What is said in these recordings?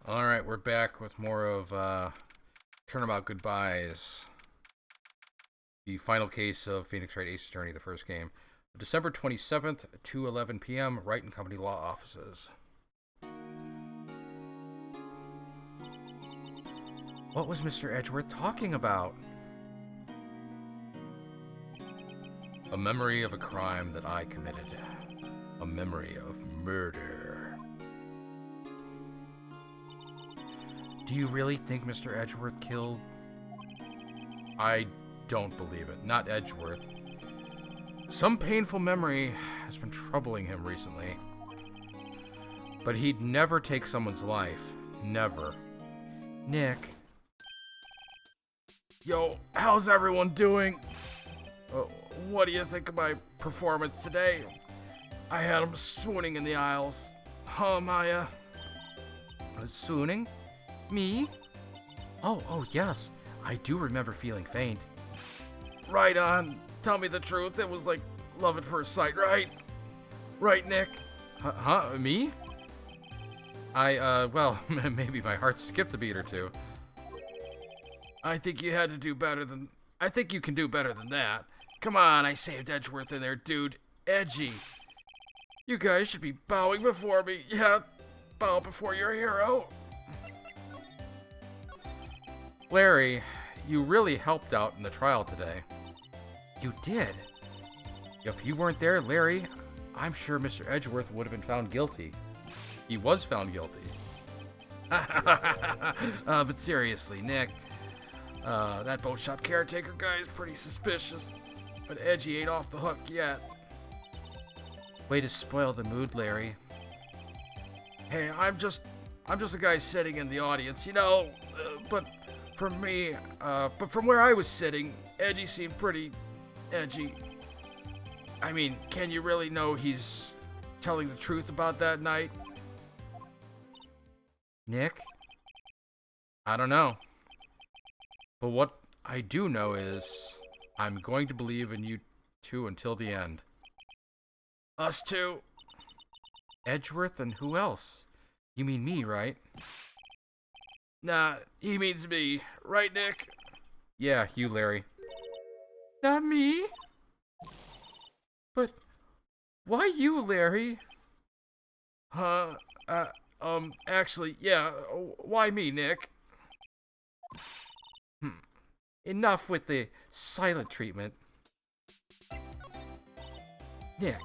Alright, we're back with more of Turnabout Goodbyes. The final case of Phoenix Wright Ace Attorney, the first game. December 27th, 2:11 p.m., Wright and Company Law Offices. What was Mr. Edgeworth talking about? A memory of a crime that I committed. A memory of murder. Do you really think Mr. Edgeworth killed? I don't believe it. Not Edgeworth. Some painful memory has been troubling him recently. But he'd never take someone's life. Never. Nick. Yo, how's everyone doing? What do you think of my performance today? I had him swooning in the aisles. Huh, Maya? Swooning? Me? Oh, yes. I do remember feeling faint. Right on. Tell me the truth. It was like love at first sight, right? Right, Nick? Huh? Me? Well, maybe my heart skipped a beat or two. I think you had to do better than... I think you can do better than that. Come on, I saved Edgeworth in there, dude. Edgy. You guys should be bowing before me. Yeah, bow before your hero. Larry, you really helped out in the trial today. You did? If you weren't there, Larry, I'm sure Mr. Edgeworth would have been found guilty. He was found guilty. But seriously, Nick, that boat shop caretaker guy is pretty suspicious. But Edgy ain't off the hook yet. Way to spoil the mood, Larry. Hey, I'm just a guy sitting in the audience, you know. But from where I was sitting, Edgy seemed pretty edgy. I mean, can you really know he's telling the truth about that night? Nick? I don't know. But what I do know is I'm going to believe in you two until the end. Us two? Edgeworth and who else? You mean me, right? Nah, he means me. Right, Nick? Yeah, you, Larry. Not me? But why you, Larry? Actually, yeah, why me, Nick? Enough with the silent treatment. Nick,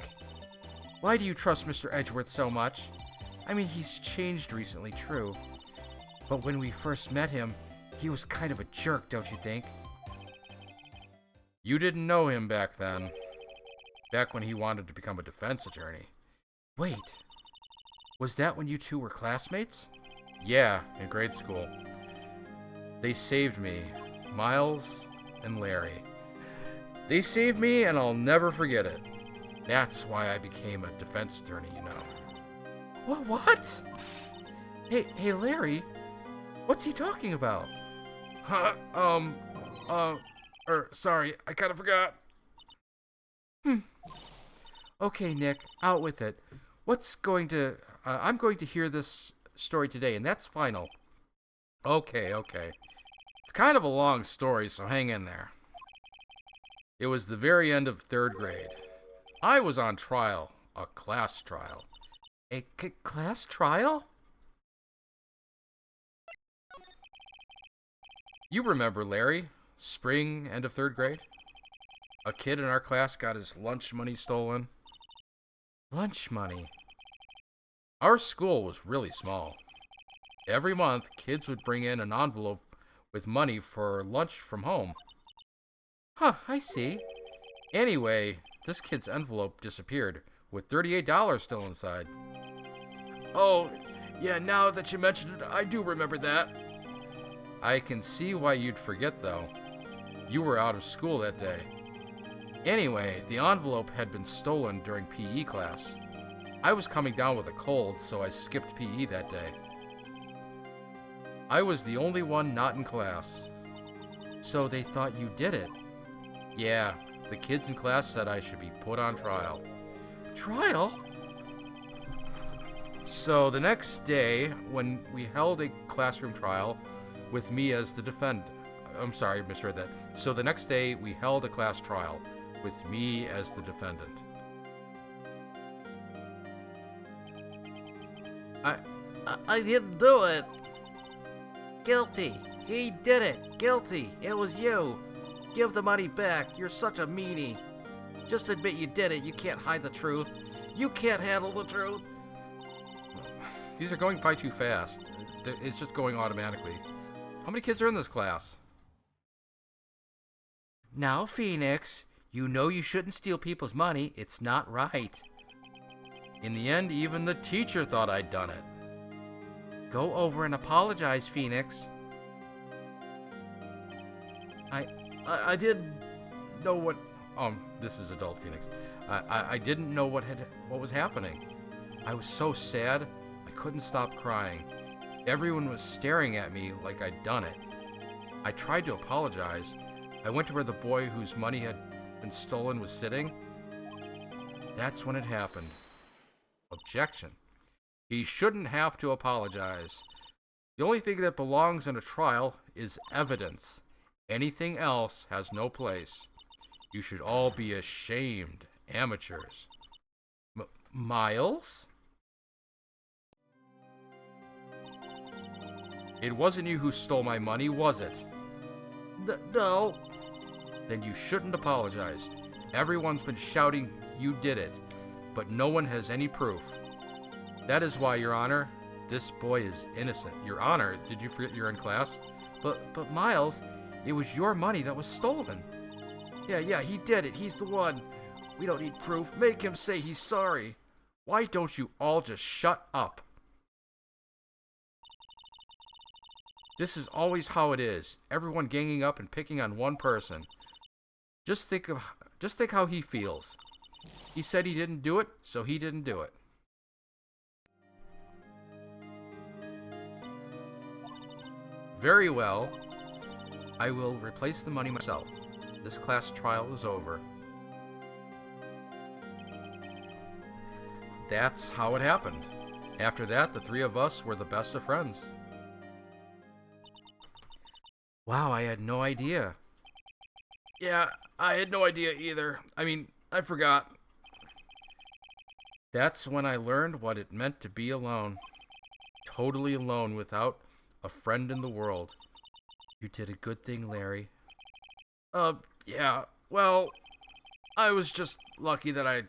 why do you trust Mr. Edgeworth so much? I mean, he's changed recently, true. But when we first met him, he was kind of a jerk, don't you think? You didn't know him back then. Back when he wanted to become a defense attorney. Wait, was that when you two were classmates? Yeah, in grade school. They saved me, Miles and Larry. They saved me and I'll never forget it. That's why I became a defense attorney, you know. What? Hey, Larry, what's he talking about? Sorry, I kind of forgot. Okay, Nick, out with it. I'm going to hear this story today, and that's final. Okay. It's kind of a long story, so hang in there. It was the very end of 3rd grade. I was on trial, a class trial. A class trial? You remember, Larry, spring, end of 3rd grade? A kid in our class got his lunch money stolen. Lunch money? Our school was really small. Every month, kids would bring in an envelope with money for lunch from home. Huh, I see. Anyway, this kid's envelope disappeared, with $38 still inside. Oh, yeah, now that you mention it, I do remember that. I can see why you'd forget, though. You were out of school that day. Anyway, the envelope had been stolen during PE class. I was coming down with a cold, so I skipped PE that day. I was the only one not in class. So they thought you did it? Yeah, the kids in class said I should be put on trial. Trial? So the next day, when we held a classroom trial with me as the defendant. I'm sorry, I misread that. So the next day, we held a class trial with me as the defendant. I didn't do it. Guilty. He did it. Guilty. It was you. Give the money back. You're such a meanie. Just admit you did it. You can't hide the truth. You can't handle the truth. These are going by too fast. It's just going automatically. How many kids are in this class? Now, Phoenix, you know you shouldn't steal people's money. It's not right. In the end, even the teacher thought I'd done it. Go over and apologize, Phoenix. I didn't know what... this is adult Phoenix. I didn't know what was happening. I was so sad, I couldn't stop crying. Everyone was staring at me like I'd done it. I tried to apologize. I went to where the boy whose money had been stolen was sitting. That's when it happened. Objection. He shouldn't have to apologize. The only thing that belongs in a trial is evidence. Anything else has no place. You should all be ashamed, amateurs. Miles? It wasn't you who stole my money, was it? No. Then you shouldn't apologize. Everyone's been shouting you did it, but no one has any proof. That is why, Your Honor, this boy is innocent. Your Honor, did you forget you're in class? But Miles, it was your money that was stolen. Yeah, he did it. He's the one. We don't need proof. Make him say he's sorry. Why don't you all just shut up? This is always how it is. Everyone ganging up and picking on one person. Just think how he feels. He said he didn't do it, so he didn't do it. Very well. I will replace the money myself. This class trial is over. That's how it happened. After that, the three of us were the best of friends. Wow, I had no idea. Yeah, I had no idea either. I forgot. That's when I learned what it meant to be alone. Totally alone without a friend in the world. You did a good thing, Larry. Yeah. Well, I was just lucky that I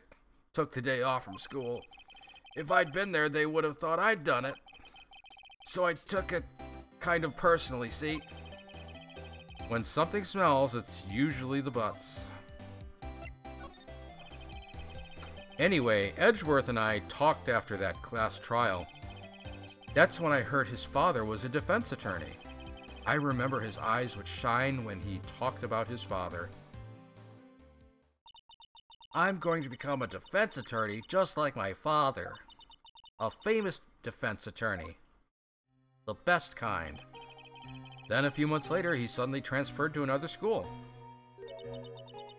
took the day off from school. If I'd been there, they would have thought I'd done it. So I took it kind of personally, see? When something smells, it's usually the butts. Anyway, Edgeworth and I talked after that class trial. That's when I heard his father was a defense attorney. I remember his eyes would shine when he talked about his father. I'm going to become a defense attorney just like my father. A famous defense attorney. The best kind. Then a few months later, he suddenly transferred to another school.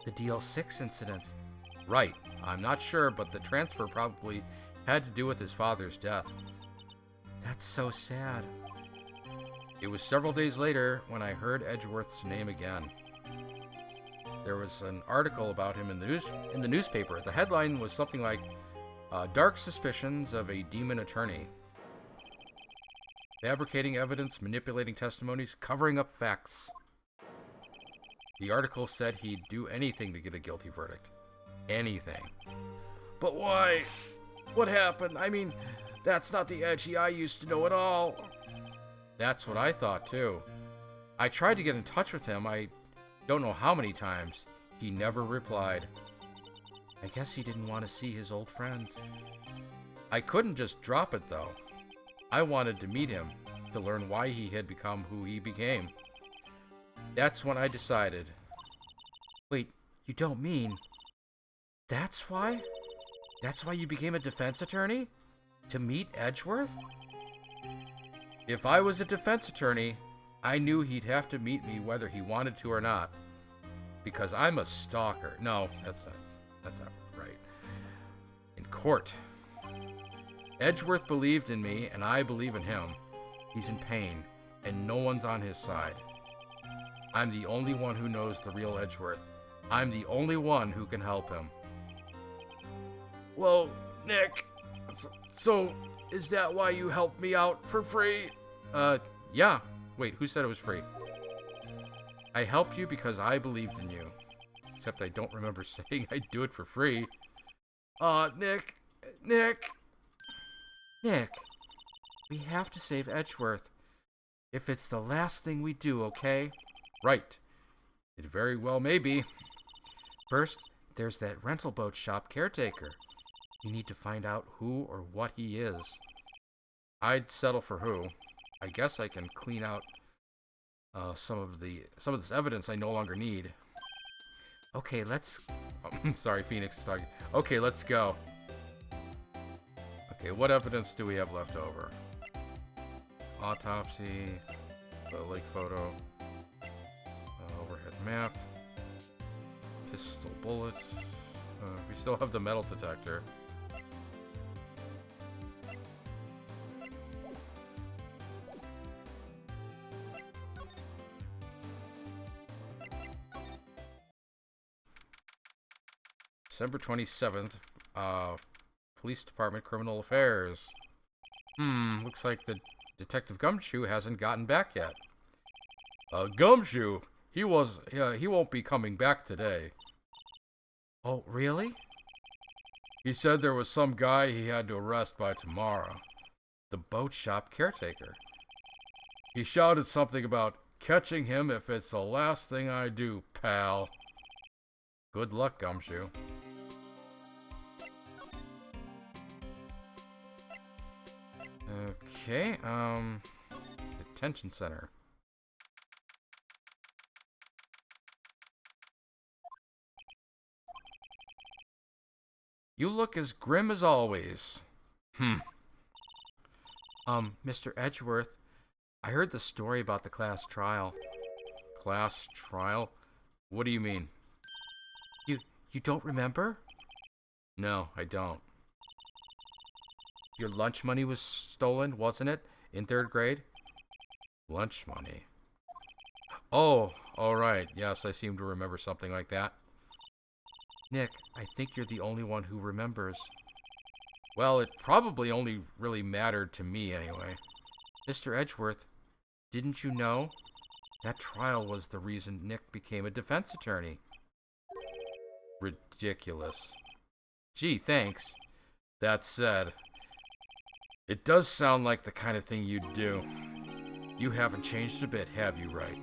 The DL6 incident. Right. I'm not sure, but the transfer probably had to do with his father's death. That's so sad. It was several days later when I heard Edgeworth's name again. There was an article about him in the newspaper. The headline was something like, Dark Suspicions of a Demon Attorney. Fabricating evidence, manipulating testimonies, covering up facts. The article said he'd do anything to get a guilty verdict. Anything. But why? What happened? That's not the Edgy I used to know at all. That's what I thought, too. I tried to get in touch with him. I don't know how many times. He never replied. I guess he didn't want to see his old friends. I couldn't just drop it, though. I wanted to meet him, to learn why he had become who he became. That's when I decided. Wait, you don't mean... That's why? That's why you became a defense attorney? To meet Edgeworth? If I was a defense attorney, I knew he'd have to meet me whether he wanted to or not. Because I'm a stalker. No, that's not right. In court. Edgeworth believed in me, and I believe in him. He's in pain, and no one's on his side. I'm the only one who knows the real Edgeworth. I'm the only one who can help him. Well, Nick, so is that why you helped me out for free? Yeah. Wait, who said it was free? I helped you because I believed in you. Except I don't remember saying I'd do it for free. Nick, we have to save Edgeworth. If it's the last thing we do, okay? Right. It very well may be. First, there's that rental boat shop caretaker. We need to find out who or what he is. I'd settle for who. I guess I can clean out some of this evidence I no longer need. Okay, let's... sorry, Phoenix is talking. Okay, let's go. Okay, what evidence do we have left over? Autopsy, the lake photo, overhead map, pistol bullets. We still have the metal detector. December 27th, Police Department Criminal Affairs. Looks like the Detective Gumshoe hasn't gotten back yet. Gumshoe? He won't be coming back today. Oh, really? He said there was some guy he had to arrest by tomorrow. The boat shop caretaker. He shouted something about catching him if it's the last thing I do, pal. Good luck, Gumshoe. Okay, detention center. You look as grim as always. Mr. Edgeworth, I heard the story about the class trial. Class trial? What do you mean? You don't remember? No, I don't. Your lunch money was stolen, wasn't it? In 3rd grade? Lunch money. Oh, all right. Yes, I seem to remember something like that. Nick, I think you're the only one who remembers. Well, it probably only really mattered to me anyway. Mr. Edgeworth, didn't you know? That trial was the reason Nick became a defense attorney. Ridiculous. Gee, thanks. That said, it does sound like the kind of thing you'd do. You haven't changed a bit, have you, Wright?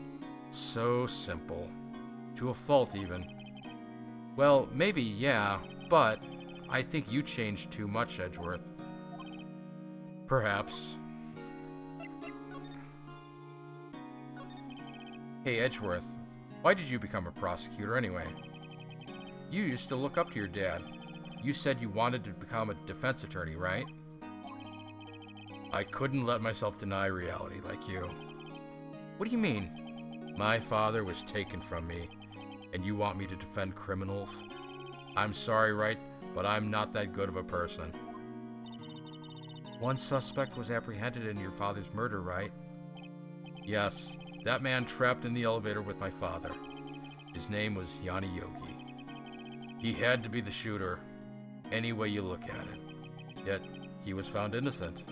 So simple. To a fault, even. Well, maybe, yeah, but I think you changed too much, Edgeworth. Perhaps. Hey, Edgeworth, why did you become a prosecutor anyway? You used to look up to your dad. You said you wanted to become a defense attorney, right? I couldn't let myself deny reality like you. What do you mean? My father was taken from me, and you want me to defend criminals? I'm sorry, Wright, but I'm not that good of a person. One suspect was apprehended in your father's murder, right? Yes, that man trapped in the elevator with my father. His name was Yanni Yogi. He had to be the shooter, any way you look at it. Yet, he was found innocent.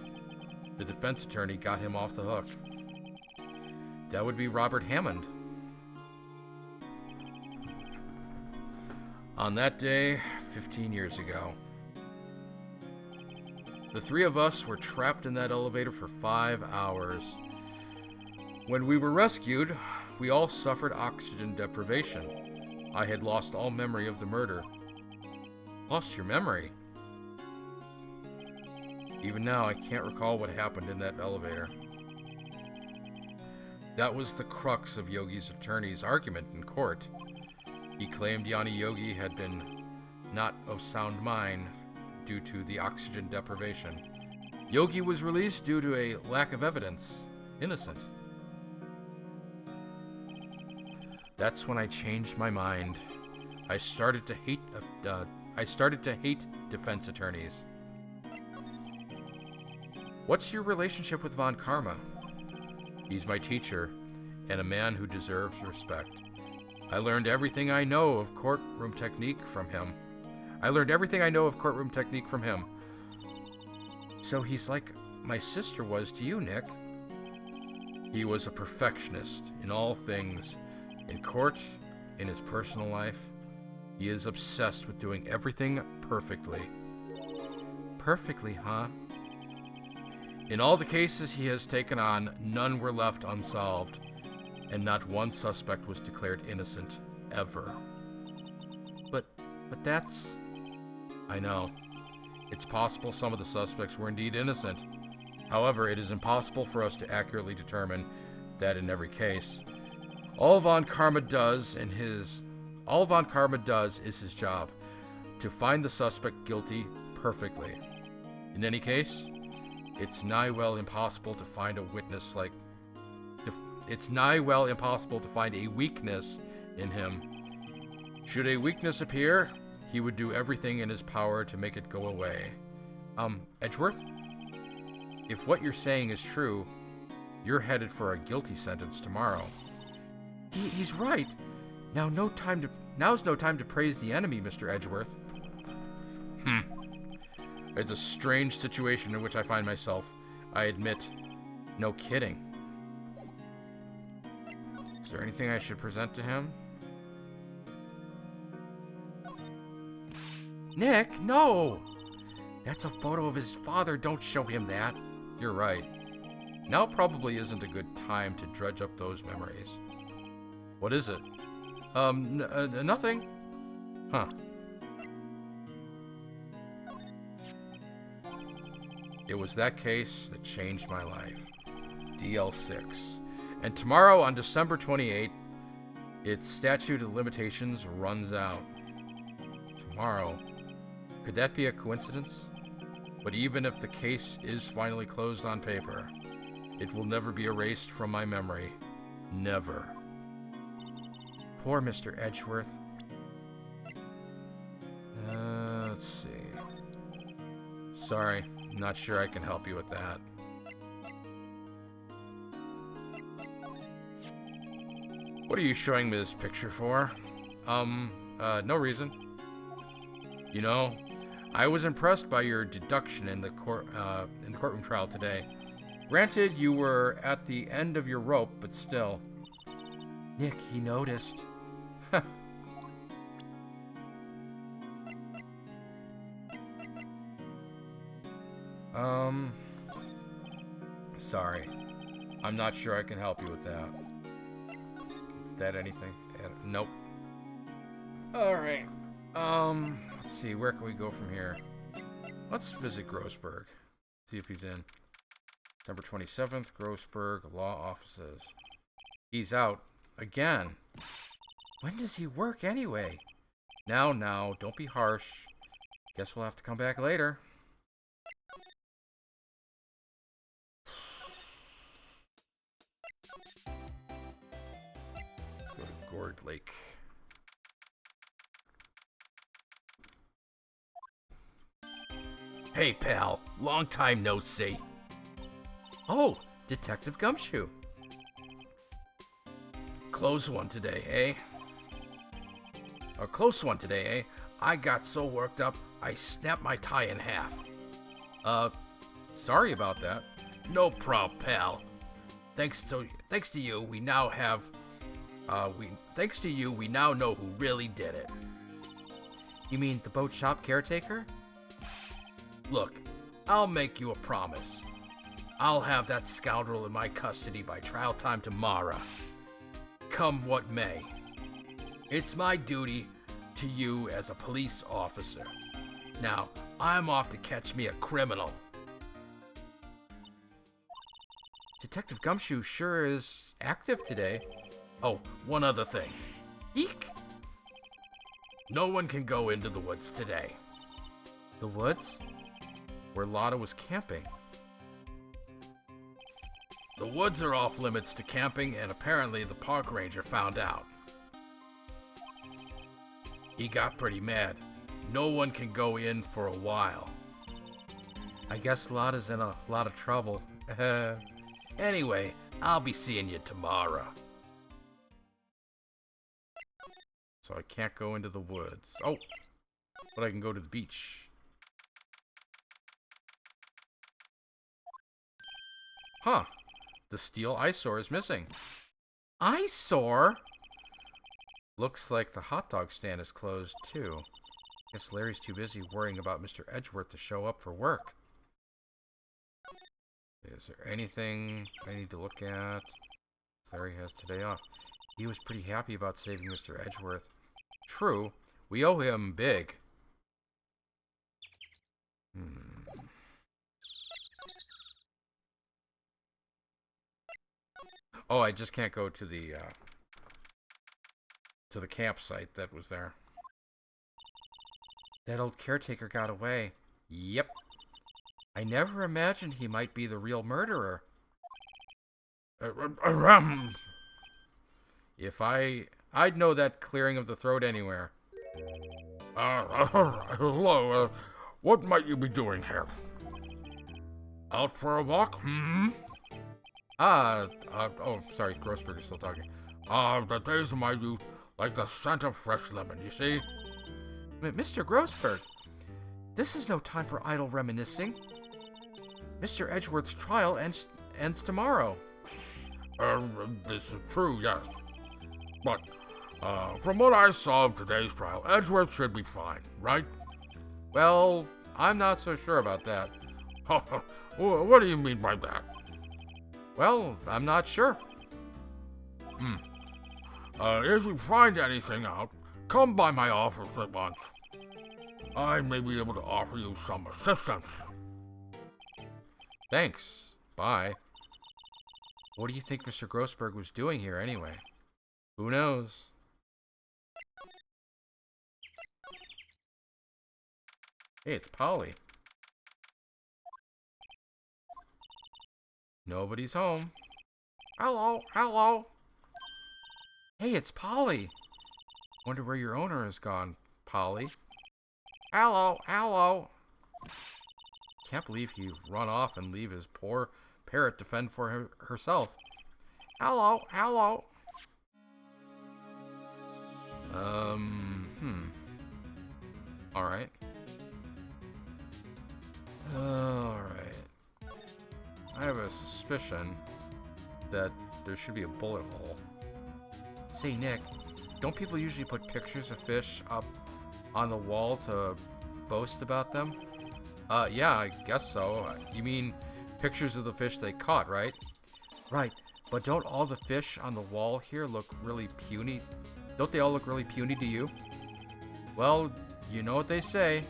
The defense attorney got him off the hook. That would be Robert Hammond. On that day, 15 years ago, the 3 of us were trapped in that elevator for 5 hours. When we were rescued, we all suffered oxygen deprivation. I had lost all memory of the murder. Lost your memory? Even now, I can't recall what happened in that elevator. That was the crux of Yogi's attorney's argument in court. He claimed Yanni Yogi had been not of sound mind due to the oxygen deprivation. Yogi was released due to a lack of evidence. Innocent. That's when I changed my mind. I started to hate defense attorneys. What's your relationship with Von Karma? He's my teacher, and a man who deserves respect. I learned everything I know of courtroom technique from him. So he's like my sister was to you, Nick. He was a perfectionist in all things, in court, in his personal life. He is obsessed with doing everything perfectly. Perfectly, huh? In all the cases he has taken on, none were left unsolved, and not one suspect was declared innocent, ever. But that's... I know. It's possible some of the suspects were indeed innocent. However, it is impossible for us to accurately determine that in every case. All Von Karma does is his job, to find the suspect guilty perfectly. In any case, it's nigh well impossible to find a weakness in him. Should a weakness appear, he would do everything in his power to make it go away. Edgeworth? If what you're saying is true, you're headed for a guilty sentence tomorrow. He's right. Now's no time to praise the enemy, Mr. Edgeworth. It's a strange situation in which I find myself, I admit. No kidding. Is there anything I should present to him? Nick, no! That's a photo of his father. Don't show him that. You're right. Now probably isn't a good time to dredge up those memories. What is it? Nothing. Huh. It was that case that changed my life. DL6. And tomorrow, on December 28th, its statute of limitations runs out. Tomorrow. Could that be a coincidence? But even if the case is finally closed on paper, it will never be erased from my memory. Never. Poor Mr. Edgeworth. Let's see. Sorry, not sure I can help you with that. What are you showing me this picture for? No reason. You know, I was impressed by your deduction in the courtroom trial today. Granted, you were at the end of your rope, but still. Nick, he noticed. Sorry. I'm not sure I can help you with that. Is that anything? Nope. Alright. Let's see, where can we go from here? Let's visit Grossberg. See if he's in. December 27th, Grossberg, law offices. He's out. Again. When does he work anyway? Now, don't be harsh. Guess we'll have to come back later. Let's go to Gourd Lake. Hey, pal. Long time no see. Oh, Detective Gumshoe. Close one today, eh? A close one today, eh? I got so worked up, I snapped my tie in half. Sorry about that. No prob, pal. Thanks to you, we now know who really did it. You mean the boat shop caretaker? Look, I'll make you a promise. I'll have that scoundrel in my custody by trial time tomorrow. Come what may. It's my duty to you as a police officer. Now, I'm off to catch me a criminal. Detective Gumshoe sure is active today. Oh, one other thing. Eek! No one can go into the woods today. The woods? Where Lotta was camping. The woods are off limits to camping, and apparently the park ranger found out. He got pretty mad. No one can go in for a while. I guess Lotta's in a lot of trouble. Anyway, I'll be seeing you tomorrow. So I can't go into the woods. Oh, but I can go to the beach. Huh. The steel eyesore is missing. Eyesore? Looks like the hot dog stand is closed, too. Guess Larry's too busy worrying about Mr. Edgeworth to show up for work. Is there anything I need to look at? Larry has today off. He was pretty happy about saving Mr. Edgeworth. True, we owe him big. Oh, I just can't go to the campsite that was there. That old caretaker got away. Yep. I never imagined he might be the real murderer. If I'd know that clearing of the throat anywhere. Hello, what might you be doing here? Out for a walk? Oh, sorry, Grossberg is still talking. The days of my youth, like the scent of fresh lemon, you see? Mr. Grossberg, this is no time for idle reminiscing. Mr. Edgeworth's trial ends tomorrow. This is true, yes. But, from what I saw of today's trial, Edgeworth should be fine, right? Well, I'm not so sure about that. What do you mean by that? Well, I'm not sure. If you find anything out, come by my office at once. I may be able to offer you some assistance. Thanks. Bye. What do you think Mr. Grossberg was doing here anyway? Who knows? Hey, it's Polly. Nobody's home. Hello, hello. Hey, it's Polly. Wonder where your owner has gone, Polly. Hello, hello. Can't believe he run off and leave his poor parrot to fend for herself. Hello, hello. Alright. Alright. I have a suspicion that there should be a bullet hole. Say, Nick, don't people usually put pictures of fish up on the wall to boast about them? Yeah, I guess so. You mean pictures of the fish they caught, right? Right, but don't all the fish on the wall here look really puny? Don't they all look really puny to you? Well, you know what they say.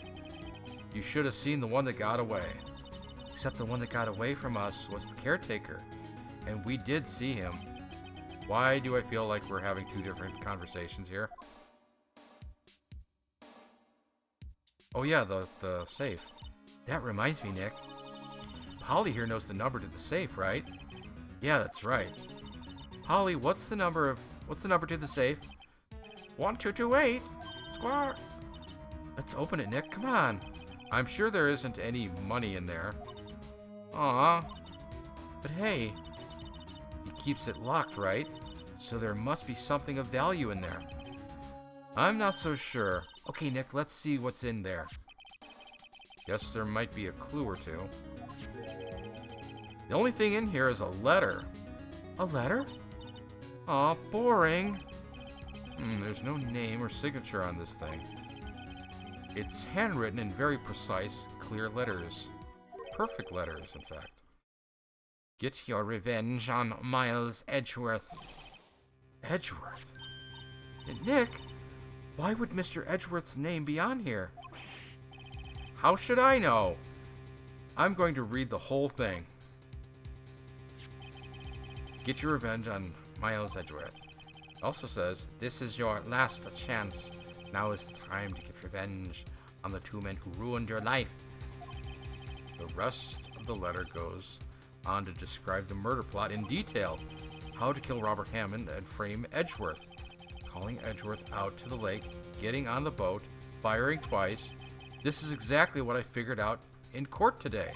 You should have seen the one that got away. Except the one that got away from us was the caretaker. And we did see him. Why do I feel like we're having two different conversations here? Oh yeah, the safe. That reminds me, Nick. Polly here knows the number to the safe, right? Yeah, that's right. Polly, what's the number to the safe? 1228. Squawk. Let's open it, Nick. Come on. I'm sure there isn't any money in there. Aw. But hey, he keeps it locked, right? So there must be something of value in there. I'm not so sure. Okay, Nick, let's see what's in there. Guess there might be a clue or two. The only thing in here is a letter. A letter? Aw, boring. There's no name or signature on this thing. It's handwritten in very precise, clear letters. Perfect letters, in fact. Get your revenge on Miles Edgeworth. Edgeworth? Nick, why would Mr. Edgeworth's name be on here? How should I know? I'm going to read the whole thing. Get your revenge on Miles Edgeworth. It also says, this is your last chance. Now is the time to get revenge on the two men who ruined your life. The rest of the letter goes on to describe the murder plot in detail. How to kill Robert Hammond and frame Edgeworth. Calling Edgeworth out to the lake, getting on the boat, firing twice. This is exactly what I figured out in court today.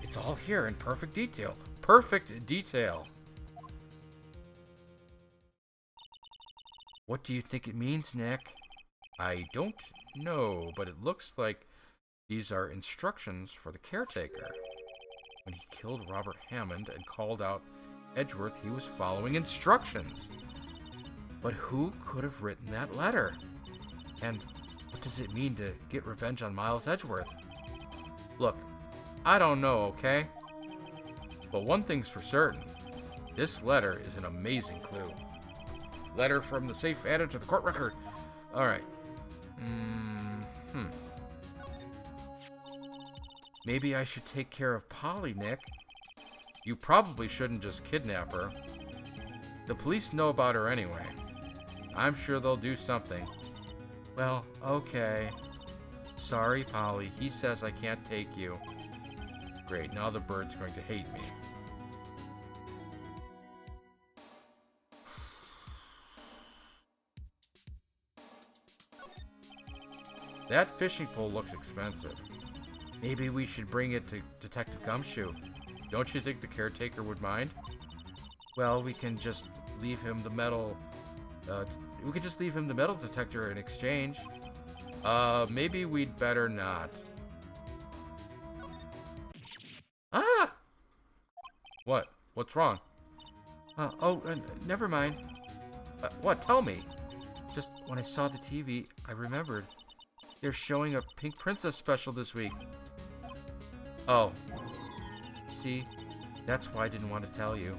It's all here in perfect detail. Perfect detail. What do you think it means, Nick? I don't know, but it looks like these are instructions for the caretaker. When he killed Robert Hammond and called out Edgeworth, he was following instructions. But who could have written that letter? And what does it mean to get revenge on Miles Edgeworth? Look, I don't know, okay? But one thing's for certain. This letter is an amazing clue. Letter from the safe added to the court record. Alright. Maybe I should take care of Polly, Nick. You probably shouldn't just kidnap her. The police know about her anyway. I'm sure they'll do something. Well, okay. Sorry, Polly. He says I can't take you. Great, now the bird's going to hate me. That fishing pole looks expensive. Maybe we should bring it to Detective Gumshoe. Don't you think the caretaker would mind? Well, we can just leave him the metal... we could just leave him the metal detector in exchange. Maybe we'd better not. Ah! What? What's wrong? Never mind. What? Tell me. Just when I saw the TV, I remembered. They're showing a Pink Princess special this week. Oh. See? That's why I didn't want to tell you.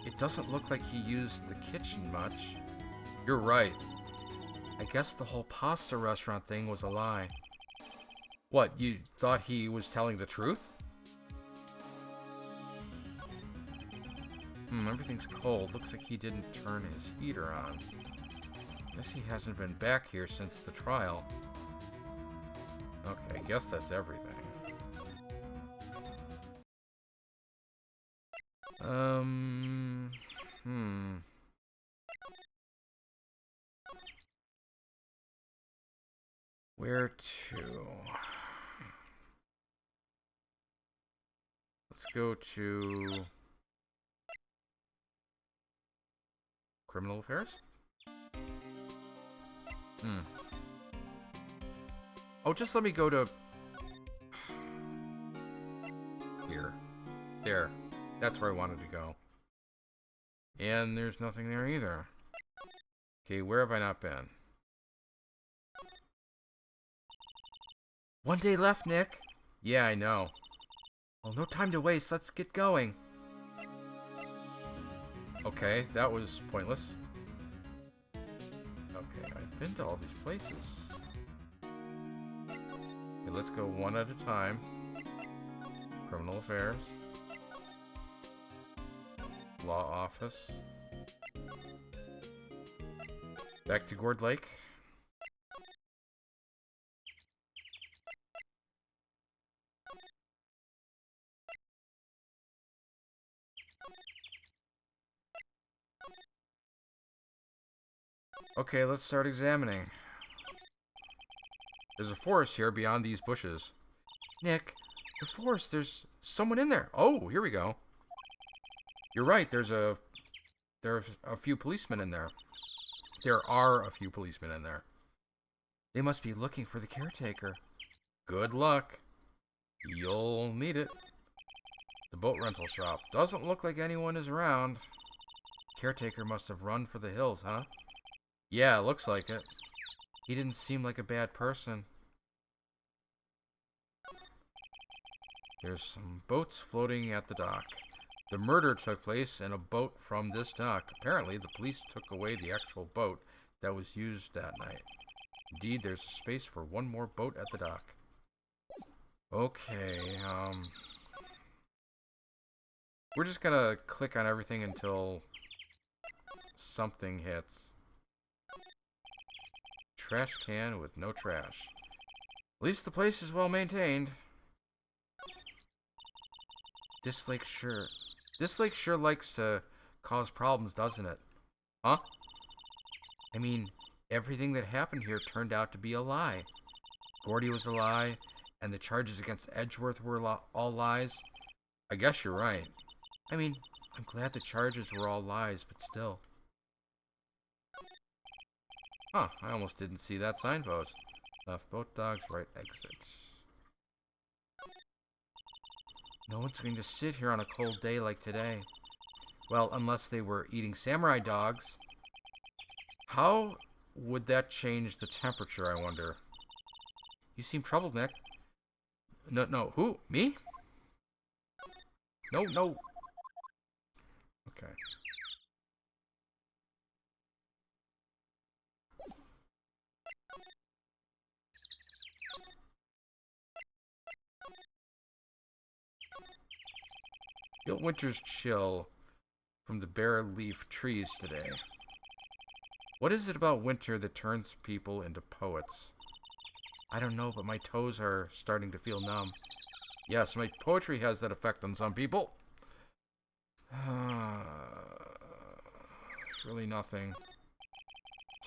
It doesn't look like he used the kitchen much. You're right. I guess the whole pasta restaurant thing was a lie. What, you thought he was telling the truth? Everything's cold. Looks like he didn't turn his heater on. Guess he hasn't been back here since the trial. Okay, I guess that's everything. Where to? Let's go to... Criminal Affairs? Oh, just let me go to... Here. There. That's where I wanted to go. And there's nothing there either. Okay, where have I not been? One day left, Nick. Yeah, I know. Well, no time to waste. Let's get going. Okay, that was pointless. Okay, I've been to all these places. Okay, let's go one at a time. Criminal Affairs. Law Office. Back to Gourd Lake. Okay, let's start examining. There's a forest here beyond these bushes. Nick, the forest, there's someone in there. Oh, here we go. You're right, there are a few policemen in there. There are a few policemen in there. They must be looking for the caretaker. Good luck. You'll need it. The boat rental shop. Doesn't look like anyone is around. Caretaker must have run for the hills, huh? Yeah, looks like it. He didn't seem like a bad person. There's some boats floating at the dock. The murder took place in a boat from this dock. Apparently, the police took away the actual boat that was used that night. Indeed, there's a space for one more boat at the dock. Okay, we're just gonna click on everything until something hits. Trash can with no trash. At least the place is well maintained. This lake sure likes to cause problems, doesn't it? Huh? I mean, Everything that happened here turned out to be a lie. Gordy was a lie, and the charges against Edgeworth were all lies. I guess you're right. I mean, I'm glad the charges were all lies, but still. Huh, I almost didn't see that signpost. Left both dogs, right exits. No one's going to sit here on a cold day like today. Well, unless they were eating samurai dogs. How would that change the temperature, I wonder? You seem troubled, Nick. No, who? Me? No. Okay. Feel winter's chill from the bare leaf trees today. What is it about winter that turns people into poets? I don't know, but my toes are starting to feel numb. Yes, my poetry has that effect on some people. It's really nothing.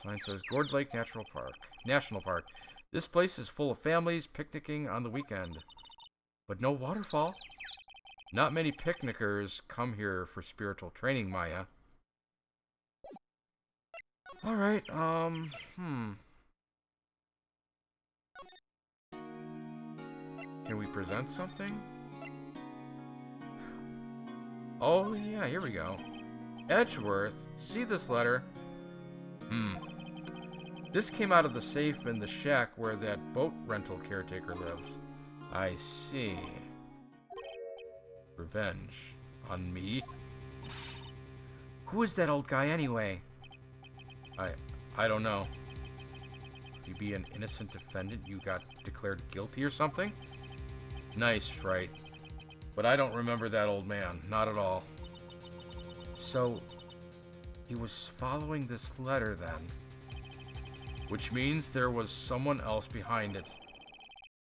Sign says Gourd Lake National Park. This place is full of families picnicking on the weekend. But no waterfall. Not many picnickers come here for spiritual training, Maya. Alright, Can we present something? Oh, yeah, here we go. Edgeworth, see this letter? This came out of the safe in the shack where that boat rental caretaker lives. I see. Revenge on me? Who is that old guy anyway? I don't know. You be an innocent defendant, you got declared guilty or something? Nice, right? But I don't remember that old man, not at all. So, he was following this letter then. Which means there was someone else behind it.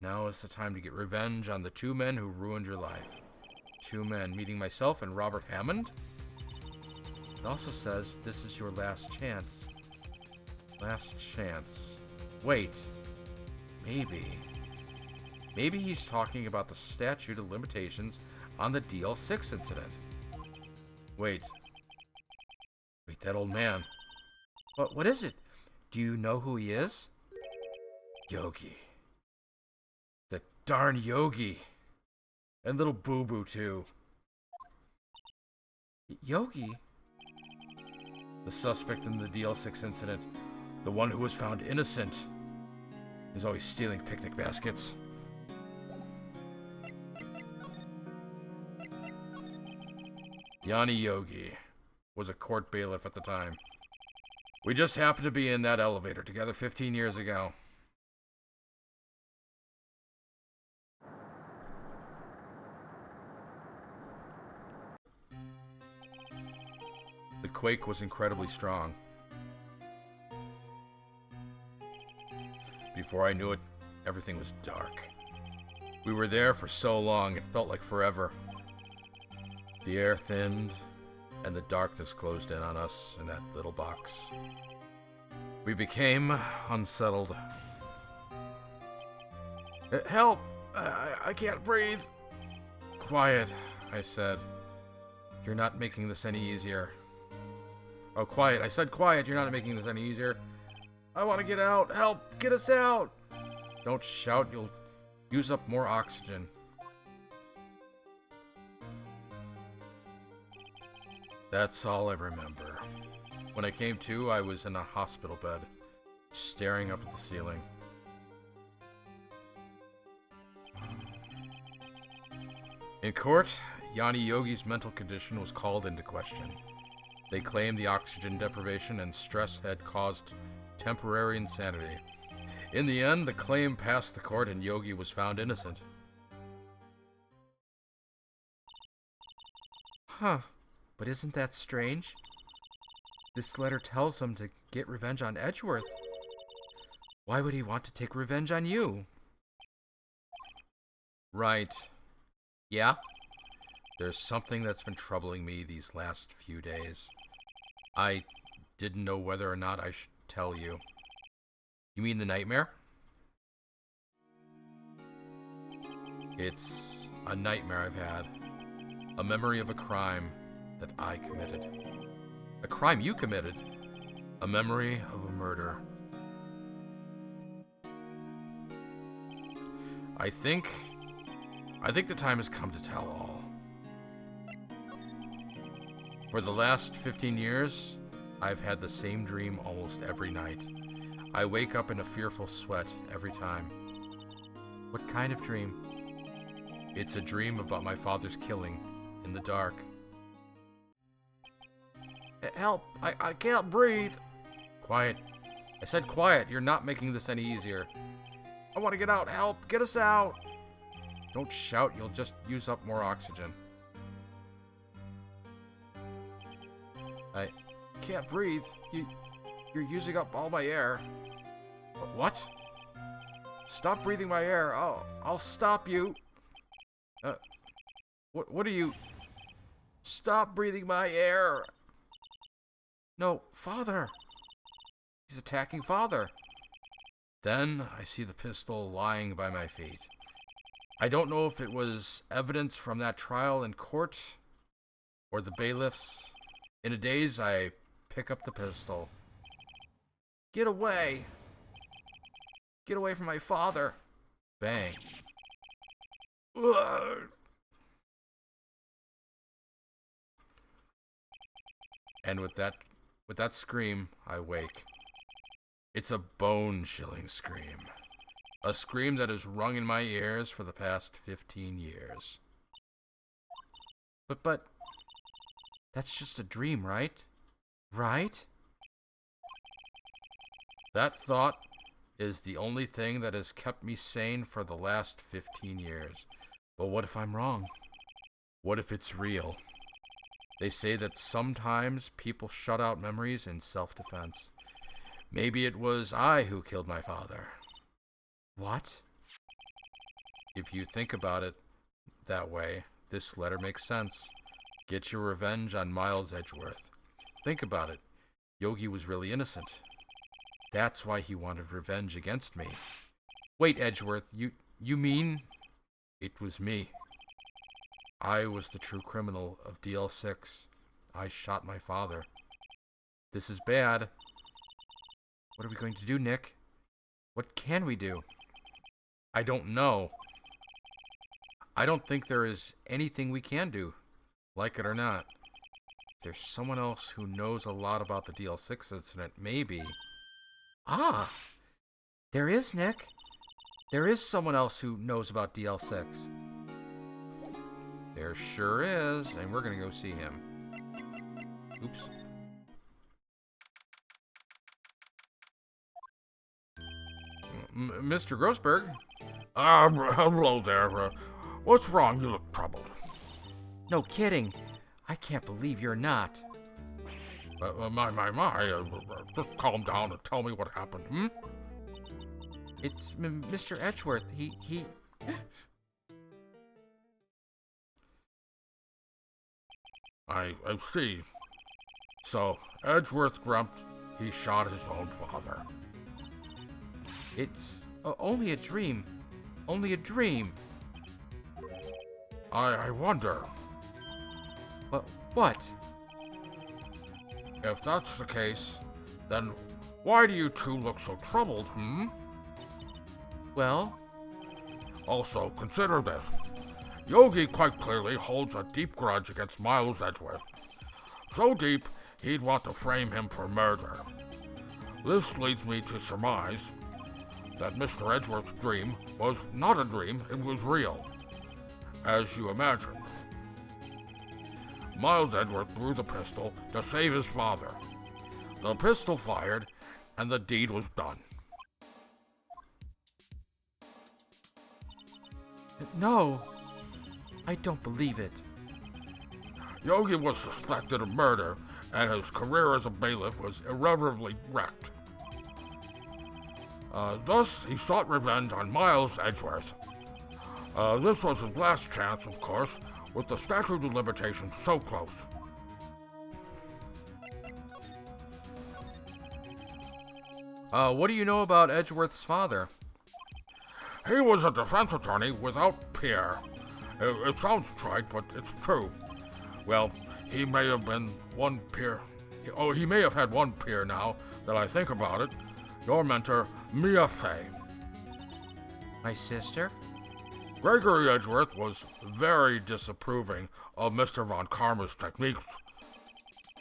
Now is the time to get revenge on the two men who ruined your life. Two men, meeting myself and Robert Hammond? It also says this is your last chance. Last chance. Wait. Maybe he's talking about the statute of limitations on the DL6 incident. Wait, that old man. What is it? Do you know who he is? Yogi. The darn Yogi. And little Boo Boo, too. Yogi? The suspect in the DL6 incident. The one who was found innocent. Is always stealing picnic baskets. Yanni Yogi was a court bailiff at the time. We just happened to be in that elevator together 15 years ago. The quake was incredibly strong. Before I knew it, everything was dark. We were there for so long, it felt like forever. The air thinned, and the darkness closed in on us in that little box. We became unsettled. Help! I can't breathe! Quiet, I said. You're not making this any easier. Oh, quiet. I said quiet. You're not making this any easier. I want to get out. Help! Get us out! Don't shout. You'll use up more oxygen. That's all I remember. When I came to, I was in a hospital bed, staring up at the ceiling. In court, Yanni Yogi's mental condition was called into question. They claimed the oxygen deprivation and stress had caused temporary insanity. In the end, the claim passed the court and Yogi was found innocent. Huh. But isn't that strange? This letter tells him to get revenge on Edgeworth. Why would he want to take revenge on you? Right. Yeah? There's something that's been troubling me these last few days. I didn't know whether or not I should tell you. You mean the nightmare? It's a nightmare I've had. A memory of a crime that I committed. A crime you committed. A memory of a murder. I think the time has come to tell all. For the last 15 years, I've had the same dream almost every night. I wake up in a fearful sweat every time. What kind of dream? It's a dream about my father's killing in the dark. Help! I can't breathe. Quiet. I said quiet. You're not making this any easier. I want to get out. Help! Get us out! Don't shout. You'll just use up more oxygen. I can't breathe. You're using up all my air. What? Stop breathing my air. I'll stop you. What are you? Stop breathing my air. No, Father. He's attacking Father. Then I see the pistol lying by my feet. I don't know if it was evidence from that trial in court or the bailiffs. In a daze, I pick up the pistol. Get away. Get away from my father. Bang. Ugh. And with that scream, I wake. It's a bone-chilling scream. A scream that has rung in my ears for the past 15 years. But, that's just a dream, right? Right? That thought is the only thing that has kept me sane for the last 15 years. But what if I'm wrong? What if it's real? They say that sometimes people shut out memories in self-defense. Maybe it was I who killed my father. What? If you think about it that way, this letter makes sense. Get your revenge on Miles Edgeworth. Think about it. Yogi was really innocent. That's why he wanted revenge against me. Wait, Edgeworth, you mean it was me? I was the true criminal of DL6. I shot my father. This is bad. What are we going to do, Nick? What can we do? I don't know. I don't think there is anything we can do, like it or not. If there's someone else who knows a lot about the DL6 incident, maybe. Ah! There is, Nick. There is someone else who knows about DL6. There sure is, and we're going to go see him. Oops. Mr. Grossberg? Hello there. What's wrong? You look troubled. No kidding. I can't believe you're not. Just calm down and tell me what happened, hmm? It's Mr. Edgeworth. He... I see. So, Edgeworth dreamt he shot his own father. It's only a dream. Only a dream. I wonder. What? If that's the case, then why do you two look so troubled, hmm? Well? Also, consider this. Yogi quite clearly holds a deep grudge against Miles Edgeworth. So deep, he'd want to frame him for murder. This leads me to surmise that Mr. Edgeworth's dream was not a dream, it was real, as you imagined. Miles Edgeworth drew the pistol to save his father. The pistol fired, and the deed was done. No. I don't believe it. Yogi was suspected of murder, and his career as a bailiff was irreparably wrecked. Thus, he sought revenge on Miles Edgeworth. This was his last chance, of course, with the statute of limitations so close. What do you know about Edgeworth's father? He was a defense attorney without peer. It sounds trite, but it's true. Well, he may have been one peer. Oh, he may have had one peer now that I think about it. Your mentor, Mia Fey. My sister? Gregory Edgeworth was very disapproving of Mr. Von Karma's techniques.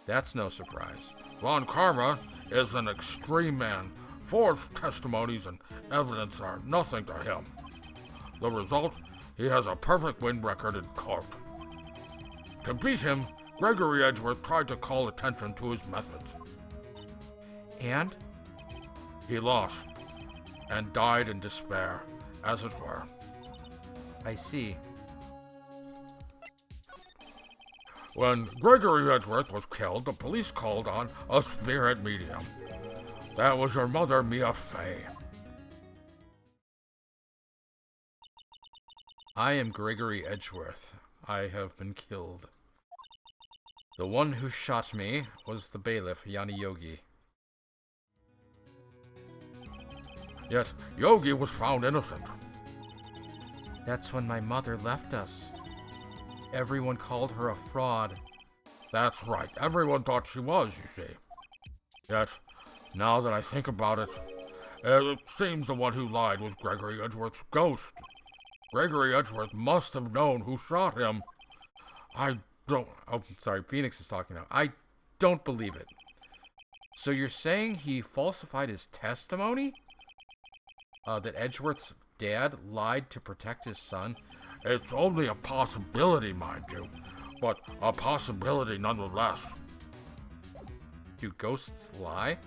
That's no surprise. Von Karma is an extreme man. Forged testimonies and evidence are nothing to him. The result, he has a perfect win record in court. To beat him, Gregory Edgeworth tried to call attention to his methods. And? He lost, and died in despair, as it were. I see. When Gregory Edgeworth was killed, the police called on a spirit medium. That was your mother, Mia Fey. I am Gregory Edgeworth. I have been killed. The one who shot me was the bailiff, Yanni Yogi. Yet, Yogi was found innocent. That's when my mother left us. Everyone called her a fraud. That's right, everyone thought she was, you see. Yet, now that I think about it, it seems the one who lied was Gregory Edgeworth's ghost. Gregory Edgeworth must have known who shot him. I don't... Oh, sorry, Phoenix is talking now. I don't believe it. So you're saying he falsified his testimony? That Edgeworth's dad lied to protect his son? It's only a possibility, mind you, but a possibility nonetheless. Do ghosts lie?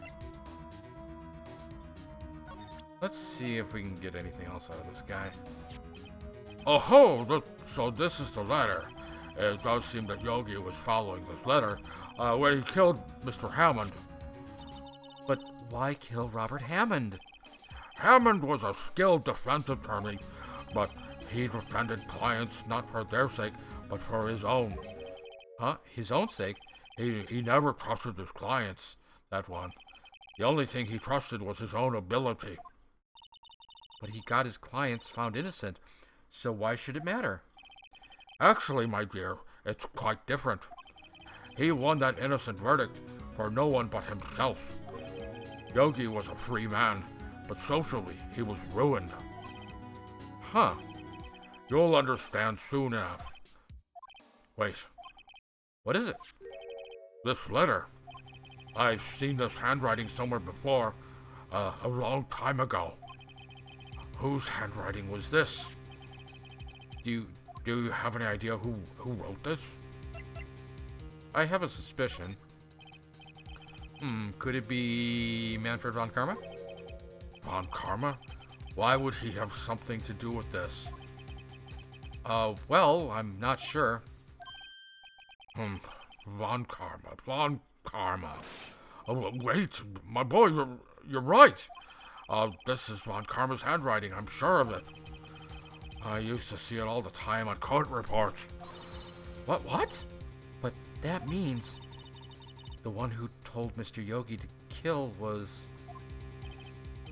Let's see if we can get anything else out of this guy. Oh, so this is the letter. It does seem that Yogi was following this letter when he killed Mr. Hammond. But why kill Robert Hammond? Hammond was a skilled defense attorney, but he defended clients not for their sake, but for his own. Huh? His own sake? He never trusted his clients, that one. The only thing he trusted was his own ability. But he got his clients found innocent, so why should it matter? Actually, my dear, it's quite different. He won that innocent verdict for no one but himself. Yogi was a free man, but socially he was ruined. Huh. You'll understand soon enough. Wait. What is it? This letter. I've seen this handwriting somewhere before, a long time ago. Whose handwriting was this? Do you have any idea who wrote this? I have a suspicion. Could it be Manfred von Karma? Von Karma? Why would he have something to do with this? Well, I'm not sure. Von Karma. Oh, wait, my boy, you're right. This is Von Karma's handwriting, I'm sure of it. I used to see it all the time on court reports. What? But that means the one who told Mr. Yogi to kill was...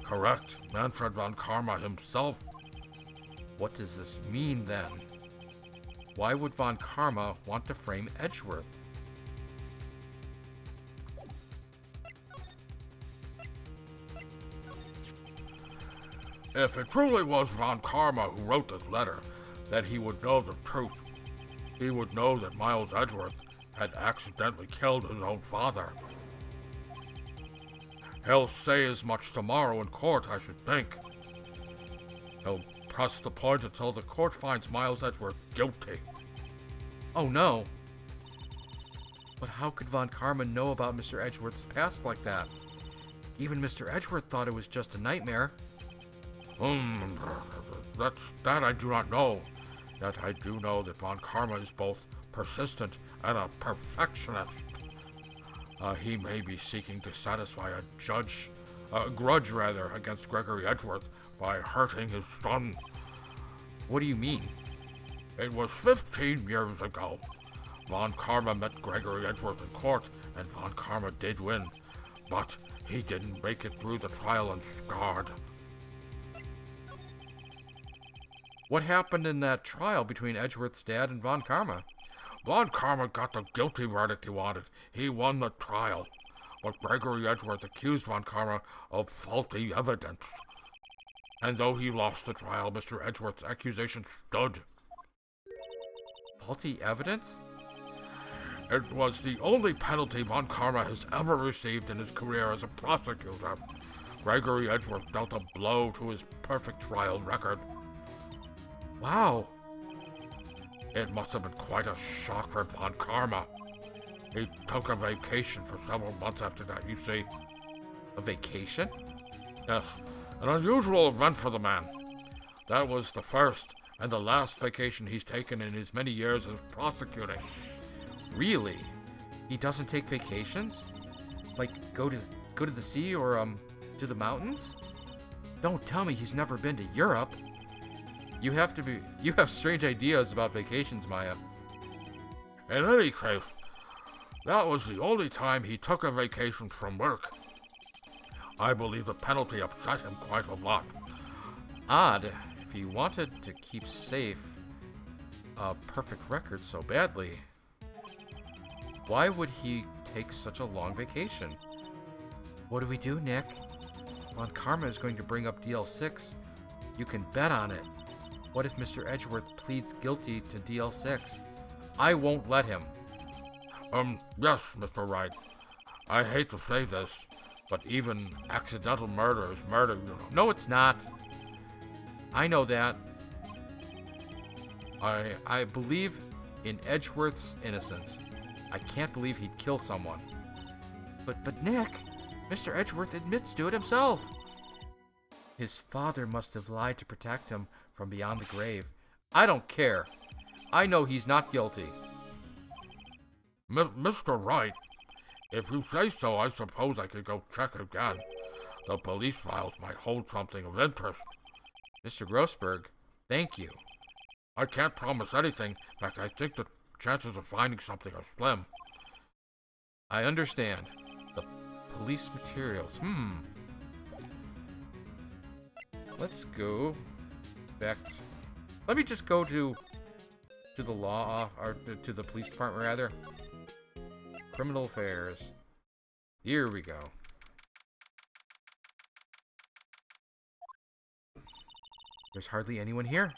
Correct, Manfred von Karma himself. What does this mean, then? Why would von Karma want to frame Edgeworth? If it truly was von Karma who wrote this letter, then he would know the truth. He would know that Miles Edgeworth had accidentally killed his own father. He'll say as much tomorrow in court, I should think. He'll press the point until the court finds Miles Edgeworth guilty. Oh no! But how could von Karma know about Mr. Edgeworth's past like that? Even Mr. Edgeworth thought it was just a nightmare. That I do not know. Yet I do know that von Karma is both persistent and a perfectionist. He may be seeking to satisfy a grudge against Gregory Edgeworth by hurting his son. What do you mean? It was 15 years ago. Von Karma met Gregory Edgeworth in court, and von Karma did win. But he didn't make it through the trial unscarred. What happened in that trial between Edgeworth's dad and Von Karma? Von Karma got the guilty verdict he wanted. He won the trial. But Gregory Edgeworth accused Von Karma of faulty evidence. And though he lost the trial, Mr. Edgeworth's accusation stood. Faulty evidence? It was the only penalty Von Karma has ever received in his career as a prosecutor. Gregory Edgeworth dealt a blow to his perfect trial record. Wow. It must have been quite a shock for Von Karma. He took a vacation for several months after that, you see. A vacation? Yes, an unusual event for the man. That was the first and the last vacation he's taken in his many years of prosecuting. Really? He doesn't take vacations? Like go to the sea or to the mountains? Don't tell me he's never been to Europe. You have strange ideas about vacations, Maya. In any case, that was the only time he took a vacation from work. I believe the penalty upset him quite a lot. Odd, if he wanted to keep safe a perfect record so badly, why would he take such a long vacation? What do we do, Nick? Von Karma is going to bring up DL6. You can bet on it. What if Mr. Edgeworth pleads guilty to DL6? I won't let him. Yes, Mr. Wright. I hate to say this, but even accidental murder is murder, you know. No, it's not. I know that. I believe in Edgeworth's innocence. I can't believe he'd kill someone. But Nick, Mr. Edgeworth admits to it himself. His father must have lied to protect him from beyond the grave. I don't care. I know he's not guilty. Mr. Wright, if you say so, I suppose I could go check again. The police files might hold something of interest. Mr. Grossberg, thank you. I can't promise anything. In fact, I think the chances of finding something are slim. I understand. The police materials. Let's go back. Let me just go to the law, or to the police department, rather. Criminal affairs. Here we go. There's hardly anyone here.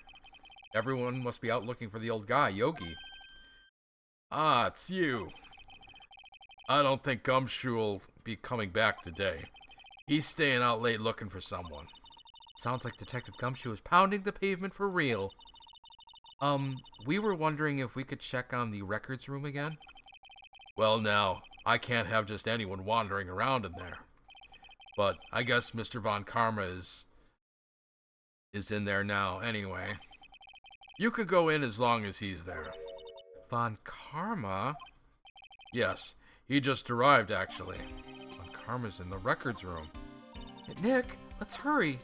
Everyone must be out looking for the old guy, Yogi. Ah, it's you. I don't think Gumshoe'll be coming back today. He's staying out late looking for someone. Sounds like Detective Gumshoe is pounding the pavement for real. We were wondering if we could check on the records room again. Well, now, I can't have just anyone wandering around in there. But I guess Mr. Von Karma is in there now anyway. You could go in as long as he's there. Von Karma? Yes, he just arrived, actually. Von Karma's in the records room. Nick, let's hurry.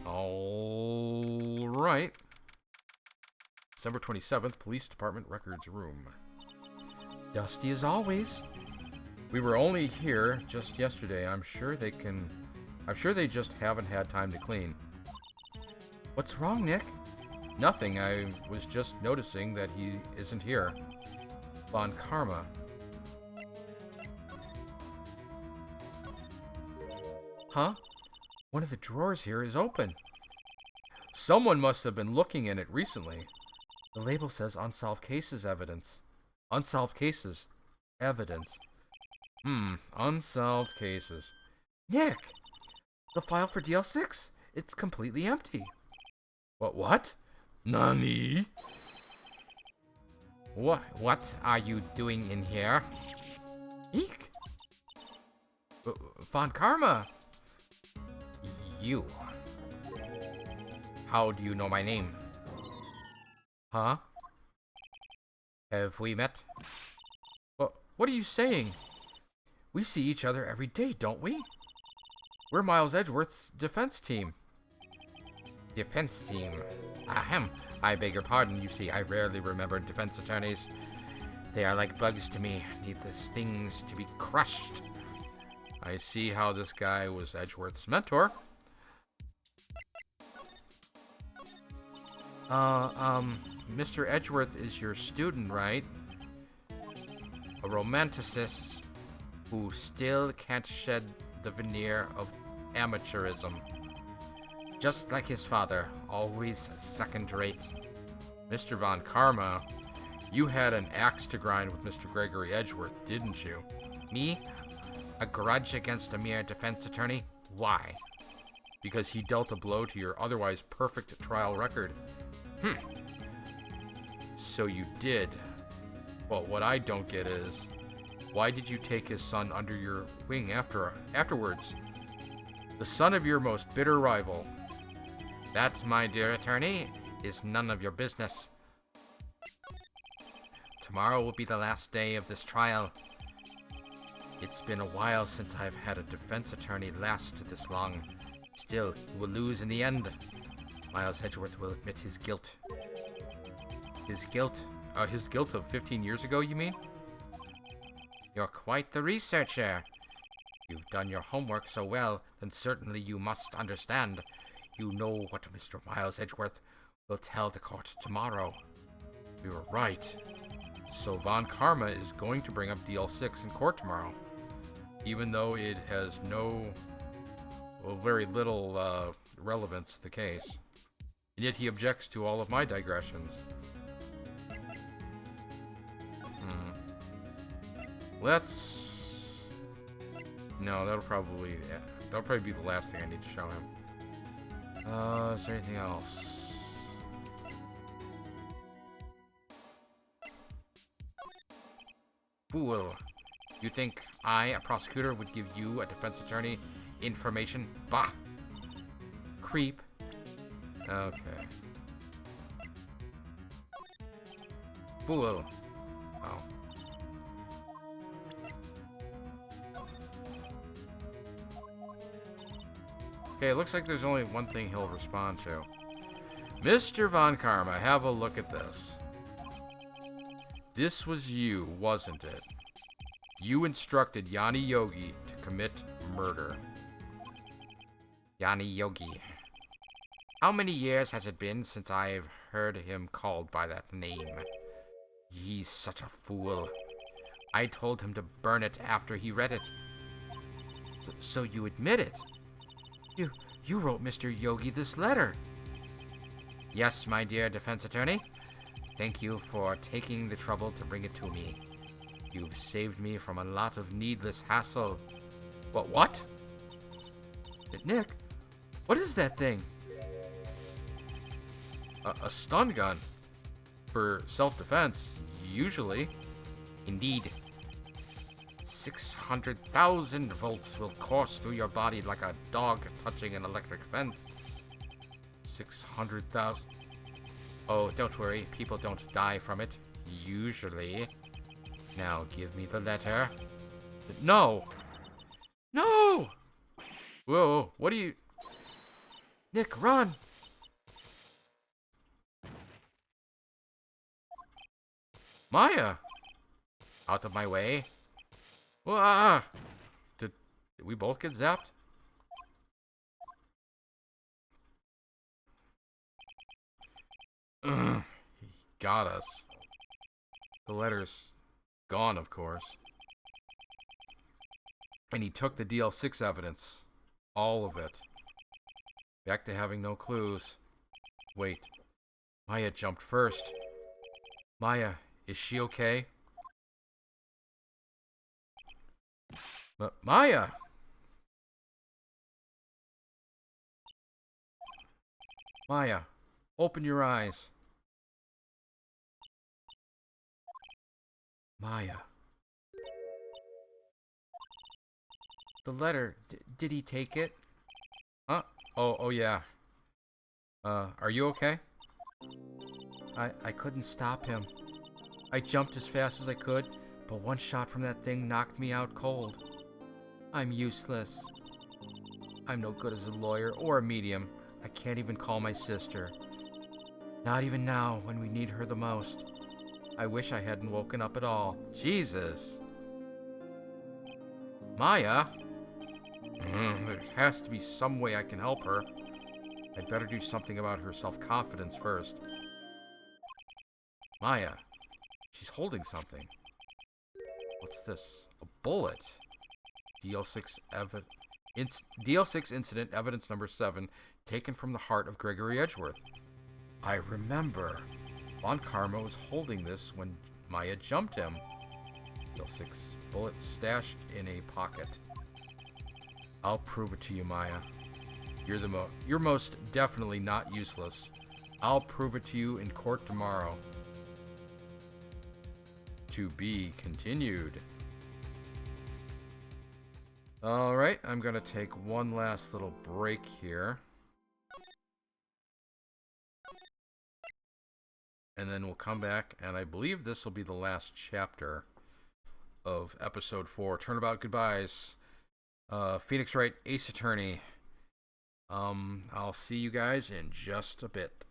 All right. December 27th, Police Department Records Room. Dusty as always. We were only here just yesterday. I'm sure they just haven't had time to clean. What's wrong, Nick? Nothing. I was just noticing that he isn't here. Von Karma. Huh? One of the drawers here is open. Someone must have been looking in it recently. The label says unsolved cases evidence. Unsolved cases evidence. Unsolved cases. Nick! The file for DL6? It's completely empty. What? Nani? What are you doing in here? Eek! Von Karma! You. How do you know my name? Huh? Have we met? What are you saying? We see each other every day, don't we? We're Miles Edgeworth's defense team. Defense team? Ahem. I beg your pardon. You see, I rarely remember defense attorneys. They are like bugs to me, needless things to be crushed. I see how this guy was Edgeworth's mentor. Mr. Edgeworth is your student, right? A romanticist who still can't shed the veneer of amateurism. Just like his father, always second-rate. Mr. Von Karma, you had an axe to grind with Mr. Gregory Edgeworth, didn't you? Me? A grudge against a mere defense attorney? Why? Because he dealt a blow to your otherwise perfect trial record. So you did. But what I don't get is, why did you take his son under your wing afterwards? The son of your most bitter rival. That, my dear attorney, is none of your business. Tomorrow will be the last day of this trial. It's been a while since I've had a defense attorney last this long. Still, he will lose in the end. Miles Edgeworth will admit his guilt. His guilt? His guilt of 15 years ago, you mean? You're quite the researcher. You've done your homework so well, then certainly you must understand. You know what Mr. Miles Edgeworth will tell the court tomorrow. We were right. So Von Karma is going to bring up DL6 in court tomorrow, even though it has very little relevance to the case. And yet he objects to all of my digressions. No, that'll probably be the last thing I need to show him. Is there anything else? Fool. You think I, a prosecutor, would give you, a defense attorney, information? Bah! Creep. Okay. Fool. Oh. Okay, it looks like there's only one thing he'll respond to. Mr. Von Karma, have a look at this. This was you, wasn't it? You instructed Yanni Yogi to commit murder. Yanni Yogi. How many years has it been since I've heard him called by that name? He's such a fool. I told him to burn it after he read it. So you admit it? You wrote Mr. Yogi this letter. Yes, my dear defense attorney. Thank you for taking the trouble to bring it to me. You've saved me from a lot of needless hassle. What? Nick, what is that thing? A stun gun. For self-defense, usually. Indeed. 600,000 volts will course through your body like a dog touching an electric fence. 600,000. Oh, don't worry. People don't die from it. Usually. Now, give me the letter. No! No! Whoa, what are you... Nick, run! Maya! Out of my way. Whoa, Did we both get zapped? Ugh, he got us. The letter's gone, of course. And he took the DL6 evidence. All of it. Back to having no clues. Wait. Maya jumped first. Maya, is she okay? Maya! Maya, open your eyes. Maya. The letter, did he take it? Huh? Oh yeah. Are you okay? I couldn't stop him. I jumped as fast as I could, but one shot from that thing knocked me out cold. I'm useless. I'm no good as a lawyer or a medium. I can't even call my sister. Not even now, when we need her the most. I wish I hadn't woken up at all. Jesus. Maya? There has to be some way I can help her. I'd better do something about her self-confidence first. Maya. She's holding something. What's this? A bullet. DL6 incident, evidence number 7, taken from the heart of Gregory Edgeworth. I remember. Von Karma was holding this when Maya jumped him. DL6 bullet stashed in a pocket. I'll prove it to you, Maya. You're most definitely not useless. I'll prove it to you in court tomorrow. To be continued. Alright, I'm gonna take one last little break here. And then we'll come back, and I believe this will be the last chapter of episode 4. Turnabout goodbyes. Phoenix Wright, Ace Attorney. I'll see you guys in just a bit.